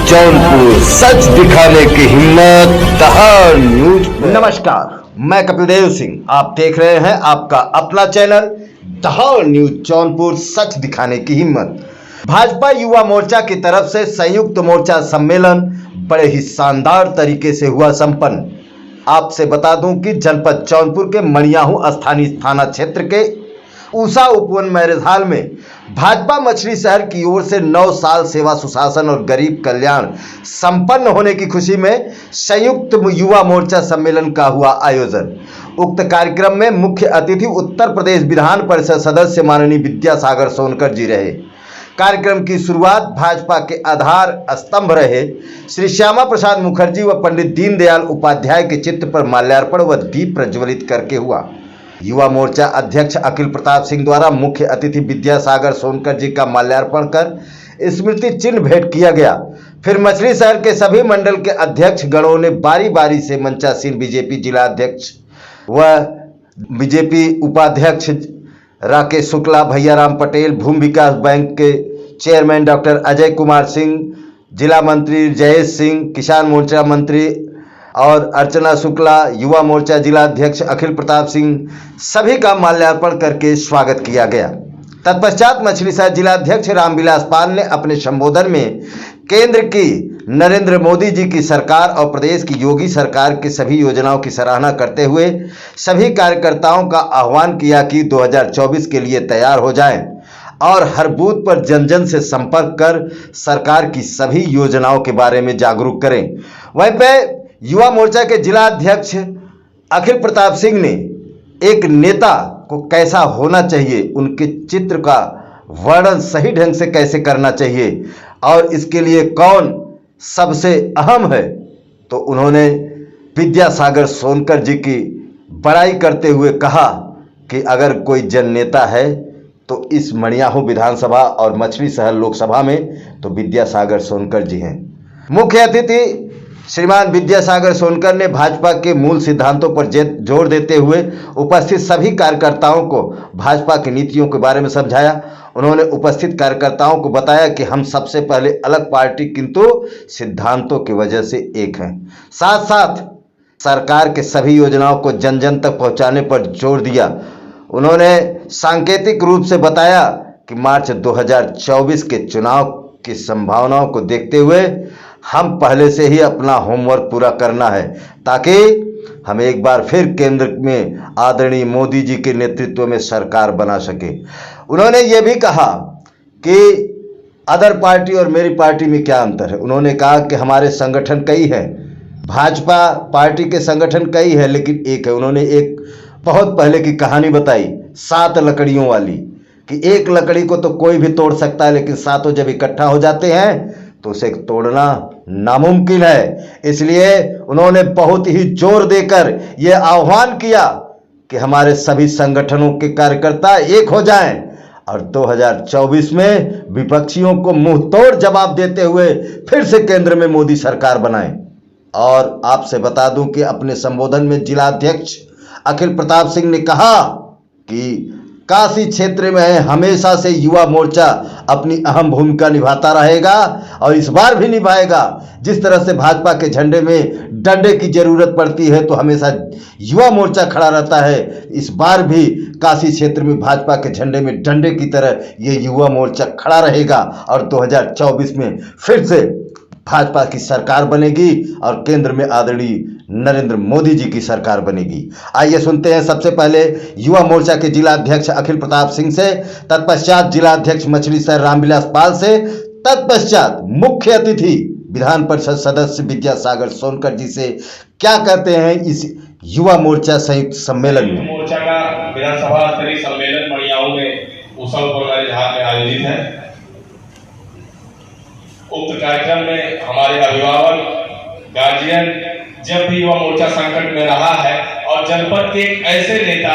जौनपुर सच दिखाने की हिम्मत दहाड़ न्यूज। नमस्कार, मैं कपिल देव सिंह। आप देख रहे हैं आपका अपना चैनल दहाड़ न्यूज जौनपुर सच दिखाने की हिम्मत। भाजपा युवा मोर्चा की तरफ से संयुक्त मोर्चा सम्मेलन बड़े ही शानदार तरीके से हुआ संपन्न। आपसे बता दूं कि जनपद जौनपुर के मणियाहू स्थानीय थाना क्षेत्र के ऊषा उपवन मैरिज हॉल में भाजपा मछली शहर की ओर से 9 साल सेवा सुशासन और गरीब कल्याण संपन्न होने की खुशी में संयुक्त युवा मोर्चा सम्मेलन का हुआ आयोजन। उक्त कार्यक्रम में मुख्य अतिथि उत्तर प्रदेश विधान परिषद सदस्य माननीय विद्यासागर सोनकर जी रहे। कार्यक्रम की शुरुआत भाजपा के आधार स्तंभ रहे श्री श्यामा प्रसाद मुखर्जी व पंडित दीनदयाल उपाध्याय के चित्र पर माल्यार्पण व दीप प्रज्वलित करके हुआ। युवा मोर्चा अध्यक्ष अखिल प्रताप सिंह द्वारा मुख्य अतिथि विद्यासागर सोनकर जी का माल्यार्पण कर स्मृति चिन्ह भेंट किया गया। फिर मछली शहर के सभी मंडल के अध्यक्ष गणों ने बारी बारी से मंचासीन बीजेपी जिला अध्यक्ष व बीजेपी उपाध्यक्ष राकेश शुक्ला, भैयाराम पटेल, भूमि विकास बैंक के चेयरमैन डॉक्टर अजय कुमार सिंह, जिला मंत्री जयेश सिंह, किसान मोर्चा मंत्री और अर्चना शुक्ला, युवा मोर्चा जिला अध्यक्ष अखिल प्रताप सिंह, सभी का माल्यार्पण करके स्वागत किया गया। तत्पश्चात मछली शहर जिला अध्यक्ष रामविलास पाल ने अपने संबोधन में केंद्र की नरेंद्र मोदी जी की सरकार और प्रदेश की योगी सरकार की सभी योजनाओं की सराहना करते हुए सभी कार्यकर्ताओं का आह्वान किया कि 2024 के लिए तैयार हो जाएं और हर बूथ पर जन जन से संपर्क कर सरकार की सभी योजनाओं के बारे में जागरूक करें। वहीं पे युवा मोर्चा के जिला अध्यक्ष अखिल प्रताप सिंह ने एक नेता को कैसा होना चाहिए, उनके चित्र का वर्णन सही ढंग से कैसे करना चाहिए और इसके लिए कौन सबसे अहम है, तो उन्होंने विद्यासागर सोनकर जी की बड़ाई करते हुए कहा कि अगर कोई जन नेता है तो इस मणियाहू विधानसभा और मछली शहर लोकसभा में तो विद्यासागर सोनकर जी हैं। मुख्य अतिथि श्रीमान विद्यासागर सोनकर ने भाजपा के मूल सिद्धांतों पर जोर देते हुए उपस्थित सभी कार्यकर्ताओं को भाजपा की नीतियों के बारे में समझाया। उन्होंने उपस्थित कार्यकर्ताओं को बताया कि हम सबसे पहले अलग पार्टी किंतु सिद्धांतों की वजह से एक हैं। साथ साथ सरकार के सभी योजनाओं को जन जन तक पहुंचाने पर जोर दिया। उन्होंने सांकेतिक रूप से बताया कि मार्च 2024 के चुनाव की संभावनाओं को देखते हुए हम पहले से ही अपना होमवर्क पूरा करना है ताकि हम एक बार फिर केंद्र में आदरणीय मोदी जी के नेतृत्व में सरकार बना सके। उन्होंने ये भी कहा कि अदर पार्टी और मेरी पार्टी में क्या अंतर है। उन्होंने कहा कि हमारे संगठन कई हैं, भाजपा पार्टी के संगठन कई है लेकिन एक है। उन्होंने एक बहुत पहले की कहानी बताई 7 लकड़ियों वाली कि एक लकड़ी को तो कोई भी तोड़ सकता है लेकिन सातों जब इकट्ठा हो जाते हैं तो उसे तोड़ना नामुमकिन है। इसलिए उन्होंने बहुत ही जोर देकर यह आह्वान किया कि हमारे सभी संगठनों के कार्यकर्ता एक हो जाएं और 2024 में विपक्षियों को मुंह तोड़ जवाब देते हुए फिर से केंद्र में मोदी सरकार बनाएं। और आपसे बता दूं कि अपने संबोधन में जिला अध्यक्ष अखिल प्रताप सिंह ने कहा कि काशी क्षेत्र में हमेशा से युवा मोर्चा अपनी अहम भूमिका निभाता रहेगा और इस बार भी निभाएगा। जिस तरह से भाजपा के झंडे में डंडे की जरूरत पड़ती है तो हमेशा युवा मोर्चा खड़ा रहता है। इस बार भी काशी क्षेत्र में भाजपा के झंडे में डंडे की तरह ये युवा मोर्चा खड़ा रहेगा और 2024 में फिर से भाजपा की सरकार बनेगी और केंद्र में आदरणीय नरेंद्र मोदी जी की सरकार बनेगी। आइए सुनते हैं सबसे पहले युवा मोर्चा के जिला अध्यक्ष अखिल प्रताप सिंह से, तत्पश्चात जिला अध्यक्ष मछली शहर रामविलास पाल से, तत्पश्चात मुख्य अतिथि विधान परिषद सदस्य विद्यासागर सोनकर जी से क्या कहते हैं इस युवा मोर्चा संयुक्त सम्मेलन में। मोर्चा का विधानसभा स्तरीय सम्मेलन मणियाहू में ऊषा उपवन मैरिज हॉल में आयोजित है। उक्त कार्यक्रम में हमारे अभिभावक गार्जियन जब भी युवा मोर्चा संकट में रहा है और जनपद के एक ऐसे नेता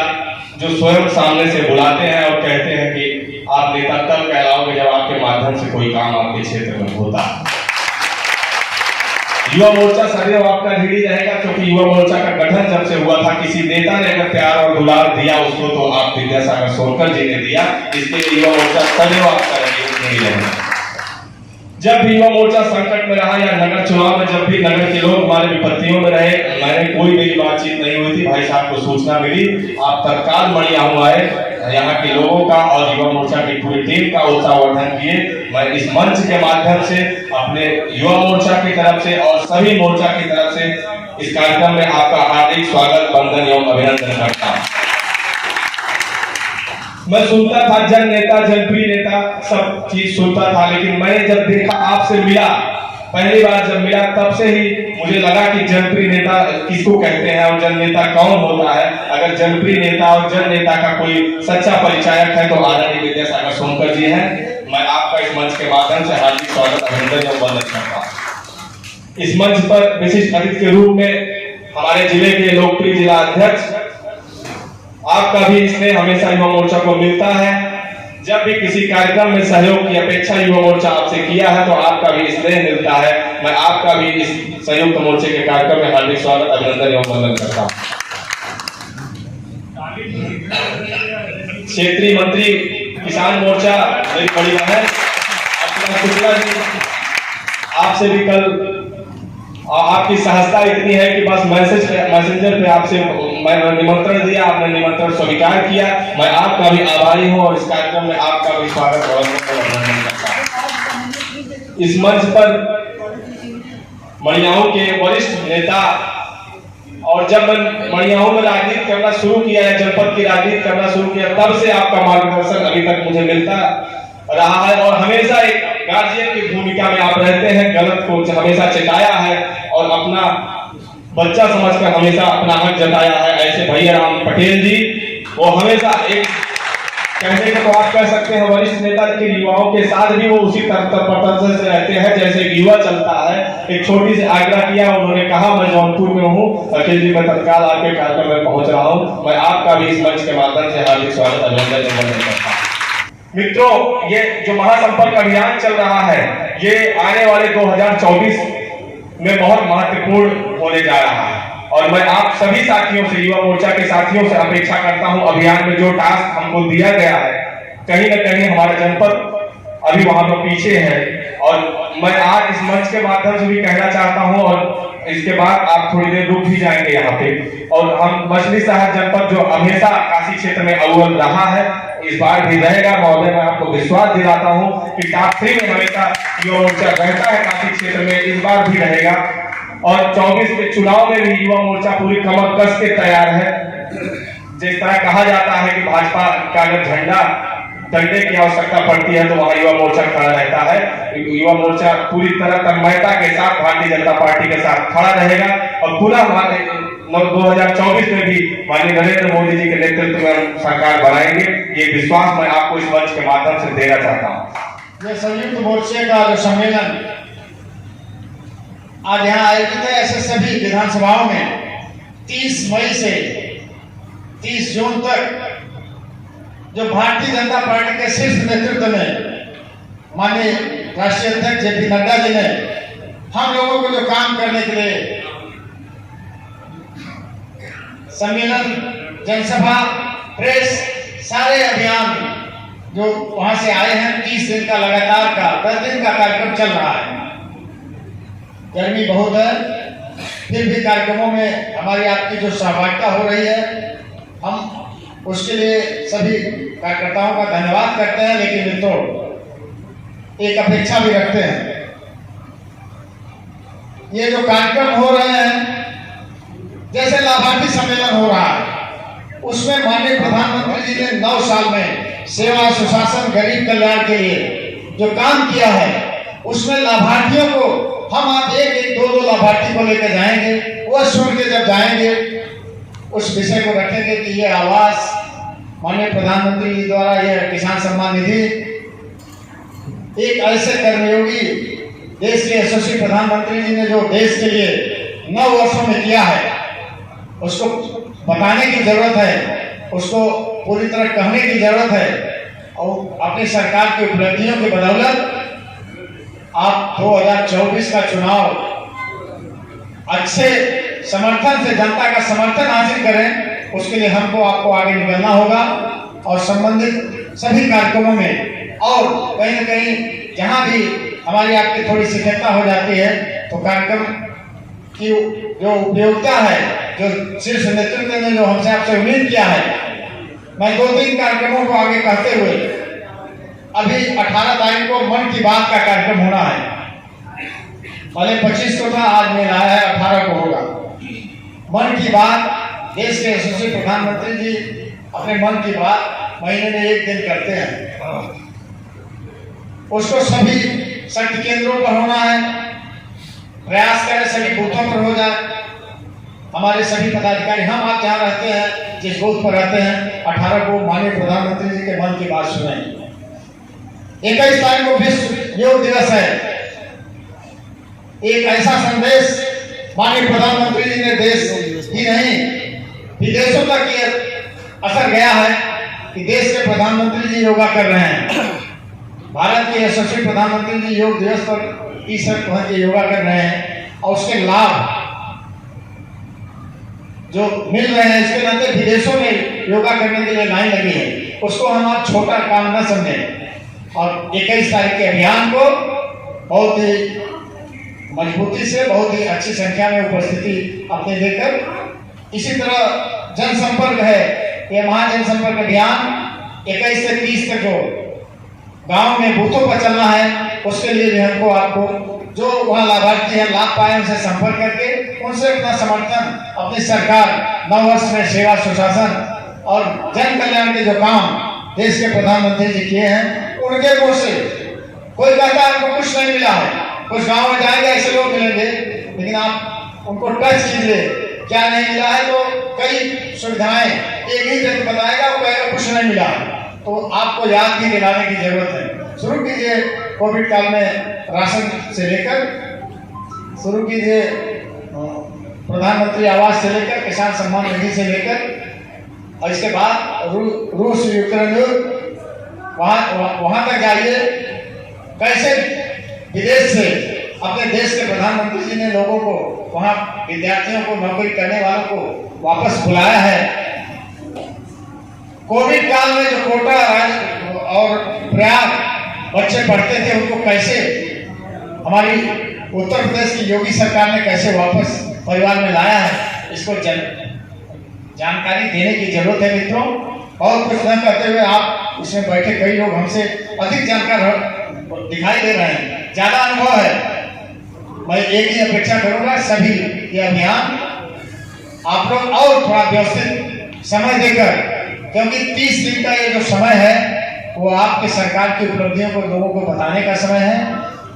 जो स्वयं सामने से बुलाते हैं और कहते हैं कि आप नेता तब कहलाओगे जब आपके माध्यम से कोई काम आपके क्षेत्र में होता है। युवा मोर्चा सदैव आपका ऋणी रहेगा क्योंकि युवा मोर्चा का गठन जब से हुआ था किसी नेता ने अगर प्यार और दुलार दिया उसको तो आप विद्यासागर सोनकर जी ने दिया। इसके लिए युवा मोर्चा सदैव आपका ऋणी रहेगा। जब भी युवा मोर्चा संकट में रहा या नगर चुनाव में जब भी नगर के लोग हमारे विपत्तियों में रहे, मैंने कोई मेरी बातचीत नहीं हुई थी। भाई साहब को सूचना मिली, आप तत्काल मणियाहू आए, यहाँ के लोगों का और युवा मोर्चा की पूरी टीम का उत्साहवर्धन किए। मैं इस मंच के माध्यम से अपने युवा मोर्चा की तरफ से और सभी मोर्चा की तरफ से इस कार्यक्रम में आपका हार्दिक स्वागत, वंदन एवं अभिनंदन करता हूँ। मैं सुनता था जन नेता, जनप्रिय नेता, सब चीज सुनता था, लेकिन मैंने जब देखा, आपसे मिला, पहली बार जब मिला, तब से ही मुझे लगा कि जनप्रिय नेता किसको कहते हैं और जन नेता कौन होता है। अगर जनप्रिय नेता और जन नेता का कोई सच्चा परिचायक है तो आदरणीय विद्यासागर सोनकर जी हैं। मैं आपका इस मंच के माध्यम से हार्दिक स्वागत, अभिनंदन एवं वंदन करता हूँ। इस मंच पर विशिष्ट अतिथि के रूप में हमारे जिले के लोकप्रिय जिला अध्यक्ष, आपका भी स्नेह हमेशा युवा मोर्चा को मिलता है। जब भी किसी कार्यक्रम में सहयोग की अपेक्षा युवा मोर्चा आपसे किया है तो आपका भी स्नेह मिलता है। मैं आपका भी इस संयुक्त मोर्चे के कार्यक्रम में हार्दिक स्वागत, अभिनंदन एवं वंदन करता हूँ। क्षेत्रीय मंत्री किसान मोर्चा मेरी बड़ी बहन अर्चना शुक्ला जी, आपसे भी कल आपकी सहजता इतनी है कि बस मैसेंजर पे आपसे मैंने निमंत्रण दिया, आपने निमंत्रण स्वीकार किया। मैं आपका भी आभारी हूं और इस कार्यक्रम में आपका भी स्वागत और अभिनंदन करता हूं। इस मंच पर मणियाहू के वरिष्ठ नेता, और जब मैं मणियाहू में राजनीति करना शुरू किया है, जनपद की राजनीति करना शुरू किया, तब से आपका मार्गदर्शन अभी तक मुझे मिलता रहा है और हमेशा एक गार्जियन की भूमिका में आप रहते हैं। गलत को हमेशा चेताया है और अपना बच्चा समझकर हमेशा अपना हक जताया है। ऐसे भैया राम पटेल जी, वो हमेशा एक कहने को तो आप कह सकते हैं वरिष्ठ नेता के युवाओं के साथ भी वो उसी तत्परता से रहते हैं जैसे एक युवा चलता है। एक छोटी सी आग्रह किया, उन्होंने कहा मैं जौनपुर में हूँ, अखिल जी मैं तत्काल आपके कार्यक्रम में पहुंच रहा हूँ। मैं आपका भी इस मंच के माध्यम से हार्दिक स्वागत, अभिनंदन करता हूँ। मित्रों, ये जो महासंपर्क अभियान चल रहा है, ये आने वाले 2024 में बहुत महत्वपूर्ण होने जा रहा है और मैं आप सभी साथियों से, युवा मोर्चा के साथियों से अपेक्षा करता हूं, अभियान में जो टास्क हमको दिया गया है, कहीं न कहीं हमारा जनपद अभी वहां पर पीछे है और मैं आज इस मंच के माध्यम से भी कहना चाहता हूं और इसके बाद आप थोड़ी देर रुक भी जाएंगे यहाँ पे। और हम मछली शहर जनपद जो हमेशा काशी क्षेत्र में अव्वल रहा है, इस बार भी रहेगा। महोदय, मैं आपको विश्वास दिलाता हूँ कि टॉप 3 में हमेशा युवा मोर्चा रहता है काशी क्षेत्र में, इस बार भी रहेगा। और 24 के चुनाव में भी युवा मोर्चा पूरी कमर कस के तैयार है। जिस तरह कहा जाता है कि भाजपा का अगर झंडा डंडे की आवश्यकता पड़ती है तो वहां युवा मोर्चा खड़ा रहता है। युवा मोर्चा पूरी तरह तन्मयता के साथ भारतीय जनता पार्टी के साथ खड़ा रहेगा और पूरा 2024 में भी माननीय नरेंद्र मोदी जी के नेतृत्व में हम सरकार बनाएंगे। ये विश्वास मैं आपको इस मंच के माध्यम से देना चाहता हूँ। ये संयुक्त मोर्चे का जो सम्मेलन आज यहाँ आयोजित है, ऐसे सभी विधानसभाओं में 30 मई से 30 जून तक जो भारतीय जनता पार्टी के शीर्ष नेतृत्व में माननीय राष्ट्रीय अध्यक्ष जेपी नड्डा जी ने हम लोगों को जो काम करने के लिए सम्मेलन, जनसभा, प्रेस, सारे अभियान जो वहां से आए हैं, 30 दिन का लगातार का 10 दिन का कार्यक्रम चल रहा है। गर्मी बहुत है, फिर भी कार्यक्रमों में हमारी आपकी जो सहभागिता हो रही है, हम उसके लिए सभी कार्यकर्ताओं का धन्यवाद करते हैं। लेकिन मित्रों, एक अपेक्षा भी रखते हैं, ये जो कार्यक्रम हो रहे हैं, जैसे लाभार्थी सम्मेलन हो रहा है, उसमें माननीय प्रधानमंत्री जी ने 9 साल में सेवा, सुशासन, गरीब कल्याण के लिए जो काम किया है, उसमें लाभार्थियों को हम आप एक 2 लाभार्थी को लेकर जाएंगे, वो सुन के जब जाएंगे उस विषय को रखेंगे कि ये आवास माननीय प्रधानमंत्री जी द्वारा यह किसान सम्मान निधि एक ऐसे कर्मयोगी देश के यशस्वी प्रधानमंत्री जी ने जो देश के लिए 9 वर्षों में किया है, उसको बताने की जरूरत है, उसको पूरी तरह कहने की जरूरत है। और अपनी सरकार की उपलब्धियों की बदौलत आप 2024 का चुनाव अच्छे समर्थन से, जनता का समर्थन हासिल करें, उसके लिए हमको आपको आगे निकलना होगा और संबंधित सभी कार्यक्रमों में और कहीं न कहीं जहां भी हमारी आपकी थोड़ी शिथिलता हो जाती है, तो कार्यक्रम की जो उपयोगिता है, जो शीर्ष नेतृत्व ने जो हमसे आपसे उम्मीद किया है, मैं 2-3 कार्यक्रमों को आगे कहते हुए, अभी 18 तारीख को मन की बात का कार्यक्रम होना है। पहले 25 को था, आज मेरा है 18 को होगा। मन की बात, देश के यशस्वी प्रधानमंत्री जी अपने मन की बात महीने में 1 दिन करते हैं। उसको सभी शक्ति केंद्रों पर होना है, प्रयास करें सभी बूथों पर हो जाए। हमारे सभी पदाधिकारी, हम आप जहाँ रहते हैं, जिस बूथ पर रहते हैं, 18 को माननीय प्रधानमंत्री जी के मन की बात सुनें। 21 तारीख को विश्व योग दिवस है। एक ऐसा संदेश माननीय प्रधानमंत्री जी ने देश ही नहीं विदेशों तक ये असर गया है कि देश के प्रधानमंत्री जी योगा कर रहे हैं। भारत के यशस्वी प्रधानमंत्री जी योग दिवस पर टी-शर्ट पहन के योगा कर रहे हैं और उसके लाभ जो मिल रहे हैं, इसके नाते विदेशों में योगा करने के लिए लाइन लगी है। उसको हम आप छोटा काम न समझें और 21 तारीख के अभियान को बहुत ही मजबूती से, बहुत ही अच्छी संख्या में उपस्थिति अपने देकर, इसी तरह जनसंपर्क है, ये महाजनसंपर्क अभियान 21 से 30 तक जो गांव में बूथों पर चलना है, उसके लिए भी हमको आपको जो वहाँ लाभार्थी हैं, लाभ पाए, उनसे संपर्क करके उनसे अपना समर्थन, अपनी सरकार 9 वर्ष में सेवा सुशासन और जन कल्याण के जो काम देश के प्रधानमंत्री जी किए हैं, उनके मुँह से कोई कहता है हमको कुछ नहीं मिला है। कुछ गांव में जाएंगे, ऐसे लोग मिलेंगे, लेकिन आप उनको टच कीजिए, क्या नहीं मिला है, तो कई सुविधाएं एक ही व्यक्ति बताएगा, वो कहेगा कुछ नहीं मिला है। तो आपको याद भी दिलाने की जरूरत है। शुरू कीजिए कोविड काल में राशन से लेकर, शुरू कीजिए प्रधानमंत्री आवास से लेकर, किसान सम्मान निधि से लेकर, और इसके बाद रूस यूक्रेन वहां तक जाइए। कैसे विदेश से अपने देश के प्रधानमंत्री जी ने लोगों को, वहां विद्यार्थियों को, नौकरी करने वालों को वापस बुलाया है। कोविड काल में जो कोटा और प्रयाग बच्चे पढ़ते थे, उनको कैसे हमारी उत्तर प्रदेश की योगी सरकार ने कैसे वापस परिवार में लाया है, इसको जानकारी देने की जरूरत है मित्रों। और कुछ न करते हुए आप इसमें बैठे कई लोग हमसे अधिक जानकार दिखाई दे रहे हैं, ज्यादा अनुभव है। मैं एक ही अपेक्षा करूंगा, सभी ये अभियान आप लोग और थोड़ा व्यवस्थित समय देकर, क्योंकि 30 दिन का ये जो समय है वो आपके सरकार की उपलब्धियों को लोगों को बताने का समय है।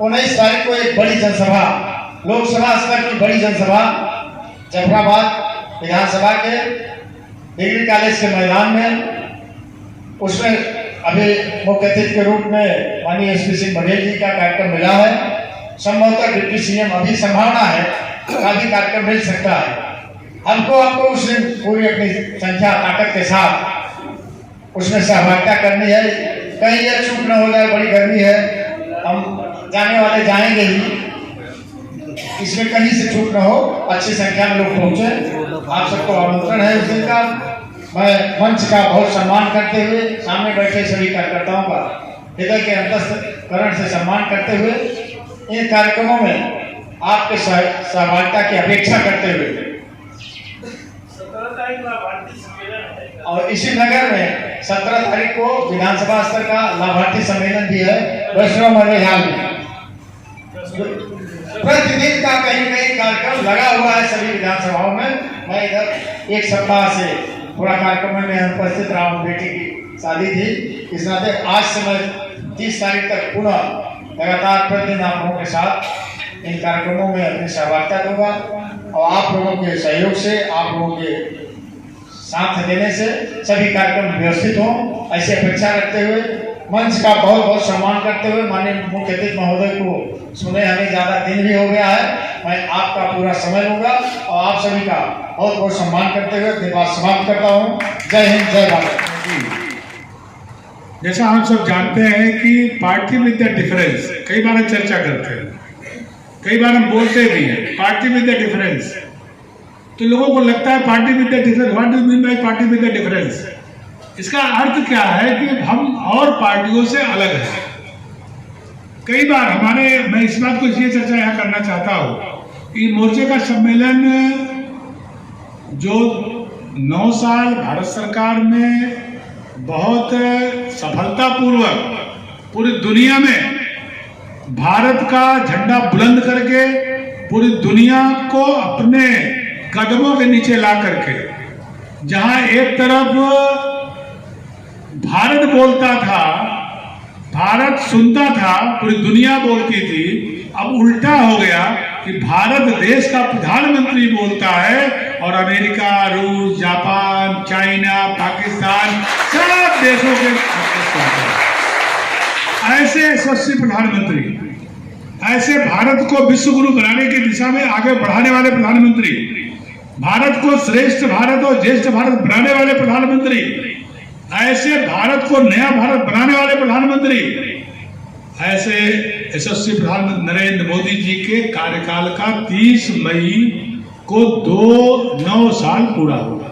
19 तारीख को एक बड़ी जनसभा, लोकसभा स्तर की बड़ी जनसभा जफराबाद विधानसभा के डिग्री कॉलेज के मैदान में, उसमें अभी मुख्य अतिथि के रूप में माननीय एसपी सिंह बघेल जी का कार्यक्रम मिला है। संभवतः डिप्टी सीएम, अभी संभावना है काफी कार्यक्रम मिल सकता है। हमको आपको उस दिन पूरी अपनी संख्या ताकत के साथ उसमें सहभागिता करनी है। कहीं यह चूक न हो जाए, बड़ी गर्मी है, हम जाने वाले जाएंगे ही, इसमें कहीं से चूक न हो, अच्छी संख्या में लोग पहुंचे। आप सबको आमंत्रण है उस दिन का। मैं मंच का बहुत सम्मान करते हुए, सामने बैठे सभी कार्यकर्ताओं का हृदय के अंतःकरण से सम्मान करते हुए, इन कार्यक्रमों में आपके सहभागिता की अपेक्षा करते हुए, और इसी नगर में 17 तारीख को विधानसभा स्तर का लाभार्थी सम्मेलन भी है वैष्णव मंदिर हाल में। प्रतिदिन का कहीं कहीं कार्यक्रम लगा हुआ है सभी विधानसभाओं में। मैं इधर एक सप्ताह से थोड़ा कार्यक्रम में उपस्थित रहा हूँ, बेटी की शादी थी, इस नाते आज से मैं 30 तारीख तक पुनः लगातार प्रतिदिन आप लोगों के साथ इन कार्यक्रमों में अपनी सहभागिता दूंगा। और आप लोगों के सहयोग से, आप लोगों के साथ देने से सभी कार्यक्रम व्यवस्थित हों, ऐसी अपेक्षा रखते हुए, मंच का बहुत बहुत सम्मान करते हुए, माननीय मुख्य अतिथि महोदय को सुने हमें ज़्यादा दिन भी हो गया है, मैं आपका पूरा समय लूंगा और आप सभी का बहुत बहुत सम्मान करते हुए अपनी बात समाप्त करता हूँ। जय हिंद, जय भारत। जैसा हम सब जानते हैं कि पार्टी विद द डिफरेंस, कई बार हम चर्चा करते हैं, कई बार हम बोलते भी हैं पार्टी विद द डिफरेंस। तो लोगों को लगता है party with the difference, what do you mean by party with the difference? इसका अर्थ क्या है कि हम और पार्टियों से अलग हैं। कई बार मैं इस बात को इसलिए चर्चा यहाँ करना चाहता हूँ कि मोर्चे का सम्मेलन जो 9 साल भारत सरकार ने बहुत सफलतापूर्वक पूरी दुनिया में भारत का झंडा बुलंद करके पूरी दुनिया को अपने कदमों के नीचे ला करके, जहां एक तरफ भारत बोलता था, भारत सुनता था, पूरी दुनिया बोलती थी, अब उल्टा हो गया कि भारत देश का प्रधानमंत्री बोलता है और अमेरिका, रूस, जापान, चाइना, पाकिस्तान सब देशों के ऐसे यशस्वी प्रधानमंत्री, ऐसे भारत को विश्व गुरु बनाने की दिशा में आगे बढ़ाने वाले प्रधानमंत्री, भारत को श्रेष्ठ भारत और ज्येष्ठ भारत बनाने वाले प्रधानमंत्री, ऐसे भारत को नया भारत बनाने वाले प्रधानमंत्री, ऐसे यशस्वी प्रधानमंत्री नरेंद्र मोदी जी के कार्यकाल का 30 मई को 9 साल पूरा हुआ।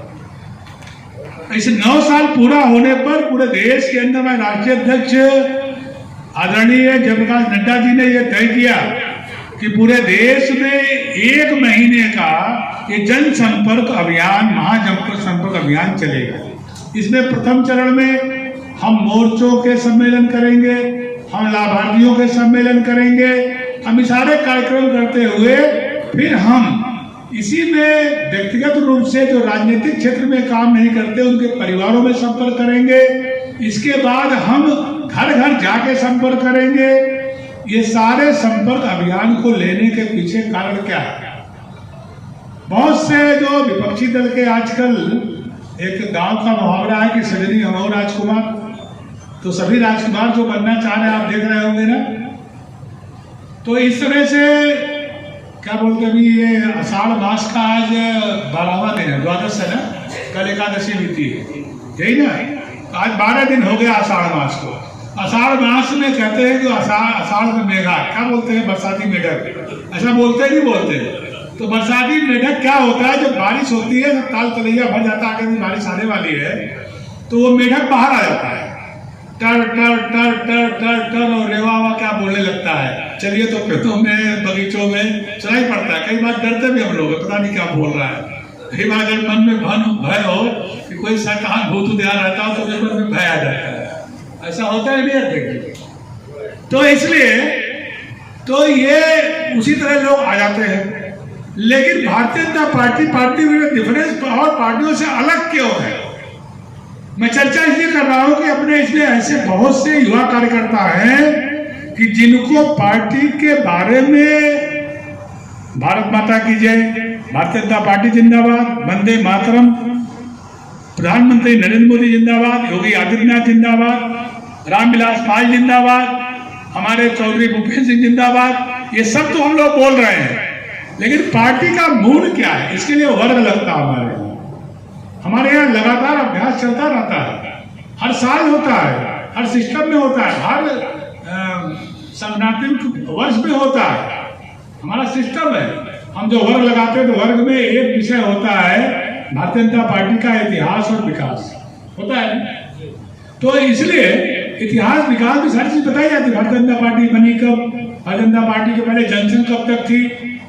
इस 9 साल पूरा होने पर पूरे देश के अंदर में राष्ट्रीय अध्यक्ष आदरणीय जयप्रकाश नड्डा जी ने यह तय किया कि पूरे देश में 1 महीने का ये जनसंपर्क अभियान, महाजनसंपर्क अभियान चलेगा। इसमें प्रथम चरण में हम मोर्चों के सम्मेलन करेंगे, हम लाभार्थियों के सम्मेलन करेंगे, हम ये सारे कार्यक्रम करते हुए फिर हम इसी में व्यक्तिगत रूप से जो राजनीतिक क्षेत्र में काम नहीं करते उनके परिवारों में संपर्क करेंगे। इसके बाद हम घर घर जाके संपर्क करेंगे। ये सारे संपर्क अभियान को लेने के पीछे कारण क्या है? बहुत से जो विपक्षी दल के आजकल एक गांव का मुहावरा है कि सजनी हम राजकुमार, तो सभी राजकुमार जो बनना चाह रहे हैं आप देख रहे होंगे ना, तो इस तरह से क्या बोलते अभी ये आषाढ़ मास का आज 12वां दिन है, द्वादश है ना, कल एकादशी बीती है, यही ना, आज 12 दिन हो गया आषाढ़ मास को। आषाढ़ मास में कहते हैं कि आषाढ़ में मेघा, क्या बोलते हैं, बरसाती मेढक, ऐसा बोलते नहीं बोलते? तो बरसाती मेढक क्या होता है, जब बारिश होती है तो ताल तलैया भर जाता है, अगर बारिश आने वाली है तो वो मेढक बाहर आ जाता है, टर टर टर टर टर टर और रेवा क्या बोलने लगता है। चलिए तो खेतों में बगीचों में चला ही पड़ता है, कई बार डरते भी हम लोग, पता नहीं क्या बोल रहा है। कई बार अगर मन में भय हो कि कोई शैतान भूत ध्यान रहता हो तो मन में भय आ जाता है, ऐसा होता है नहीं देखिए। तो इसलिए तो ये उसी तरह लोग आ जाते हैं। लेकिन भारतीय जनता पार्टी में डिफरेंस और पार्टियों से अलग क्यों है? मैं चर्चा इसलिए कर रहा हूं कि अपने इसमें ऐसे बहुत से युवा कार्यकर्ता हैं कि जिनको पार्टी के बारे में भारत माता की जय, भारतीय जनता पार्टी जिंदाबाद, वंदे मातरम, प्रधानमंत्री नरेंद्र मोदी जिंदाबाद, योगी आदित्यनाथ जिंदाबाद, रामविलास पासवान जिंदाबाद, हमारे चौधरी भूपेंद्र सिंह जिंदाबाद, ये सब तो हम लोग बोल रहे हैं। लेकिन पार्टी का मूल क्या है, इसके लिए वर्ग लगता है। हमारे यहाँ लगातार अभ्यास चलता रहता है, हर साल होता है, हर सिस्टम में होता है, हर संगठनात्मक वर्ष में होता है, हमारा सिस्टम है। हम जो वर्ग लगाते हैं तो वर्ग में एक विषय होता है भारतीय जनता पार्टी का इतिहास और विकास होता है। तो इसलिए इतिहास विकास की सारी चीज बताई जाती है। भारतीय जनता पार्टी बनी कब, भारतीय जनता पार्टी के पहले जनसंघ कब तक थी,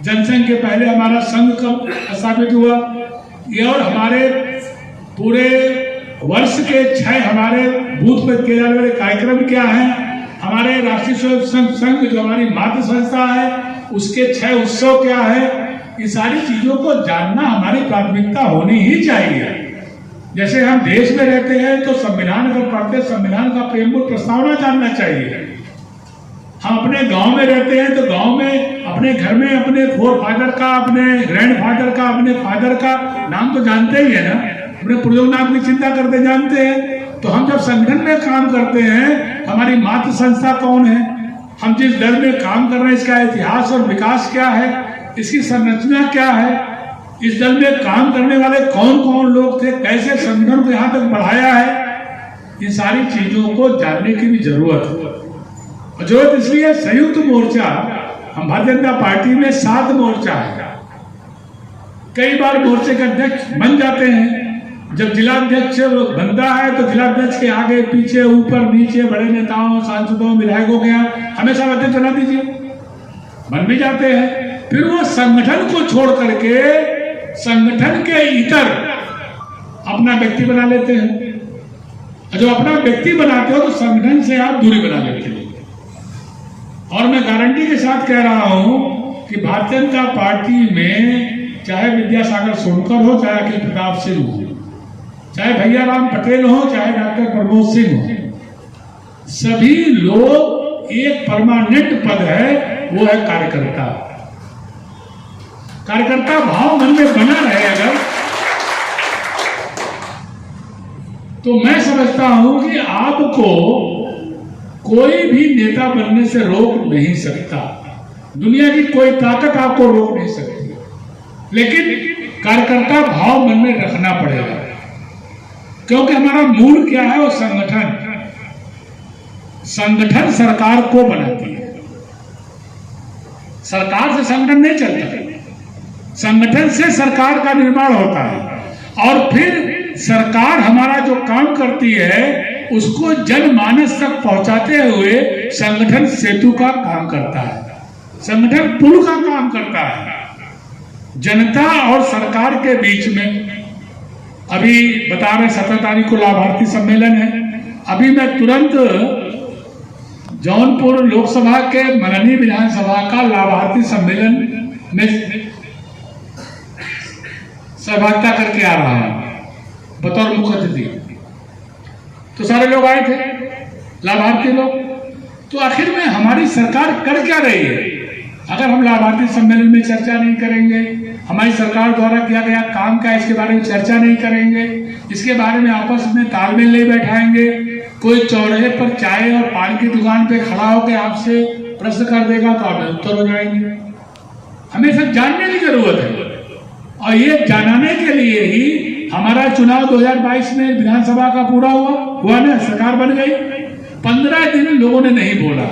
जनसंघ के पहले हमारा संघ कब स्थापित हुआ, ये और हमारे पूरे वर्ष के 6 हमारे बूथ पर किए जाने वाले कार्यक्रम क्या हैं, हमारे राष्ट्रीय स्वयं संघ जो हमारी मातृ संस्था है उसके 6 उत्सव क्या है, ये सारी चीजों को जानना हमारी प्राथमिकता होनी ही चाहिए। जैसे हम देश में रहते हैं तो संविधान अगर पढ़ते संविधान का प्रेमपूर्ण प्रस्तावना जानना चाहिए। हम अपने गांव में रहते हैं तो गांव में अपने घर में अपने फोरफादर का, अपने ग्रैंडफादर का, अपने फादर का नाम तो जानते ही है ना, अपने पूर्वजों नाम की चिंता करते जानते हैं। तो हम जब संगठन में काम करते हैं, हमारी मातृ संस्था कौन है, हम जिस दल में काम कर रहे हैं इसका इतिहास और विकास क्या है, इसकी संरचना क्या है, इस दल में काम करने वाले कौन कौन लोग थे, कैसे संगठन को यहाँ तक बढ़ाया है, इन सारी चीजों को जानने की भी जरूरत है। जरूरत इसलिए संयुक्त मोर्चा, हम भारतीय जनता पार्टी में 7 मोर्चा है, कई बार मोर्चे के अध्यक्ष बन जाते हैं, जब जिलाध्यक्ष बनता है तो जिलाध्यक्ष के आगे पीछे ऊपर नीचे बड़े नेताओं सांसदों विधायकों के यहाँ हमेशा अध्यक्ष बना दीजिए, बन भी जाते हैं। फिर वो संगठन को छोड़ करके संगठन के इतर अपना व्यक्ति बना लेते हैं। जो अपना व्यक्ति बनाते हो तो संगठन से आप दूरी बना लेते हो। और मैं गारंटी के साथ कह रहा हूं कि भारतीय जनता पार्टी में चाहे विद्यासागर सोनकर हो, चाहे अखिल प्रताप सिंह हो, चाहे भैया राम पटेल हो, चाहे डॉक्टर प्रमोद सिंह हो, सभी लोग एक परमानेंट पद है, वो है कार्यकर्ता। कार्यकर्ता भाव मन में बना रहे अगर, तो मैं समझता हूं कि आपको कोई भी नेता बनने से रोक नहीं सकता। दुनिया की कोई ताकत आपको रोक नहीं सकती, लेकिन कार्यकर्ता भाव मन में रखना पड़ेगा, क्योंकि हमारा मूल क्या है, वो संगठन। संगठन सरकार को बनाती है, सरकार से संगठन नहीं चलता, संगठन से सरकार का निर्माण होता है। और फिर सरकार हमारा जो काम करती है उसको जनमानस तक पहुंचाते हुए संगठन सेतु का काम करता है, संगठन पुल का काम करता है जनता और सरकार के बीच में। अभी बता रहे 17 तारीख को लाभार्थी सम्मेलन है। अभी मैं तुरंत जौनपुर लोकसभा के मलनी विधानसभा का लाभार्थी सम्मेलन में सहभागिता करके आ रहा हूं बतौर मुख्य अतिथि। तो सारे लोग आए थे, लाभार्थी लोग। तो आखिर में हमारी सरकार कर क्या रही है? अगर हम लाभार्थी सम्मेलन में चर्चा नहीं करेंगे, हमारी सरकार द्वारा किया गया काम क्या है इसके बारे में चर्चा नहीं करेंगे, इसके बारे में आपस में तालमेल नहीं बैठाएंगे, कोई चौराहे पर चाय और पान की दुकान पे खड़ा होकर आपसे प्रश्न कर देगा तो आप उत्तर हो जाएंगे। हमें सब जानने की जरूरत है, और ये जानने के लिए ही हमारा चुनाव 2022 में विधानसभा का पूरा हुआ ना, सरकार बन गई। 15 दिन लोगों ने नहीं बोला,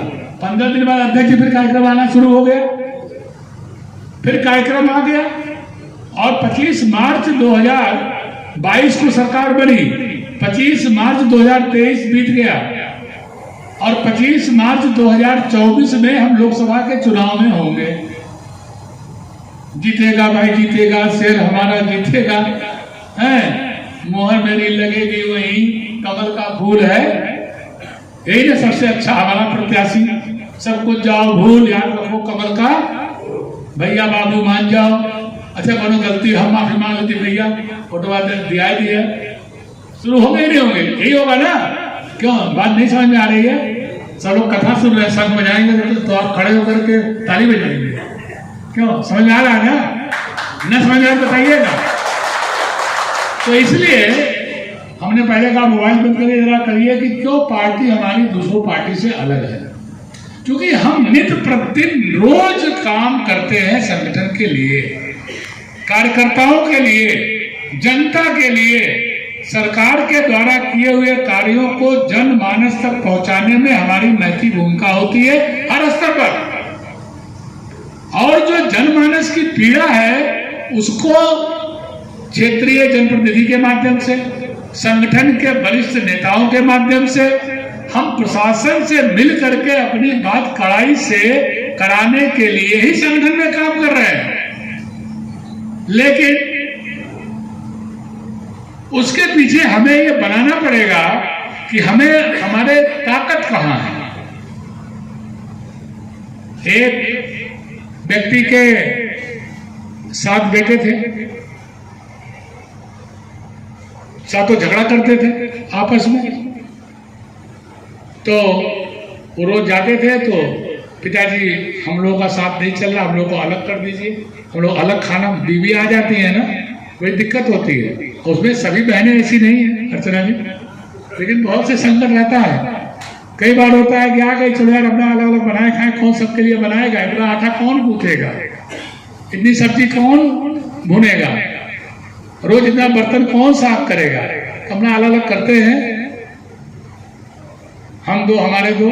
15 दिन बाद अध्यक्ष फिर कार्यक्रम आना शुरू हो गया, फिर कार्यक्रम आ गया, और 25 मार्च 2022 को सरकार बनी। 25 मार्च 2023 बीत गया, और 25 मार्च 2024 में हम लोकसभा के चुनाव में होंगे। जीतेगा भाई जीतेगा, शेर हमारा जीतेगा, है मोहर मेरी लगेगी वही कमल का फूल है। यही ना सबसे अच्छा हमारा प्रत्याशी। सब कुछ जाओ भूल, याद रखो कमल का, भैया बाबू मान जाओ। अच्छा कोनो गलती हम माफी मांग लेती भैया, फोटो दिया दिया, शुरू होंगे नहीं होंगे, यही होगा ना। क्यों बात नहीं समझ में आ रही है? सब लोग कथा सुन रहे हैं, संग बजाएंगे तो आप खड़े होकर के ताली बजाएंगे। क्यों समझ में आ रहा है ना? न समझ में बताइएगा। तो इसलिए हमने पहले कहा मोबाइल बंद करिए, जरा करिए कि क्यों पार्टी हमारी दूसरों पार्टी से अलग है। क्योंकि हम नित्य प्रतिदिन रोज काम करते हैं संगठन के लिए, कार्यकर्ताओं के लिए, जनता के लिए। सरकार के द्वारा किए हुए कार्यों को जनमानस तक पहुंचाने में हमारी महती भूमिका होती है हर स्तर पर। और जो जनमानस की पीड़ा है उसको क्षेत्रीय जनप्रतिनिधि के माध्यम से, संगठन के वरिष्ठ नेताओं के माध्यम से, हम प्रशासन से मिल करके अपनी बात कड़ाई से कराने के लिए ही संगठन में काम कर रहे हैं। लेकिन उसके पीछे हमें ये बनाना पड़ेगा कि हमें हमारे ताकत कहां है। एक व्यक्ति के 7 बेटे थे, सातों झगड़ा करते थे आपस में। तो वो रोज जाते थे तो पिताजी हम लोगों का साथ नहीं चल रहा, हम लोग को अलग कर दीजिए। हम लोग अलग खाना, बीवी आ जाती है ना, बड़ी दिक्कत होती है। उसमें सभी बहनें ऐसी नहीं है अर्चना जी, लेकिन बहुत से संकट रहता है। कई बार होता है कि आ गई चलो यार अपना अलग अलग बनाए खाए, कौन सबके लिए बनाएगा, इतना आटा कौन गूंथेगा, इतनी सब्जी कौन भुनेगा, रोज इतना बर्तन कौन साफ करेगा। अपना अलग अलग करते हैं, हम दो हमारे दो,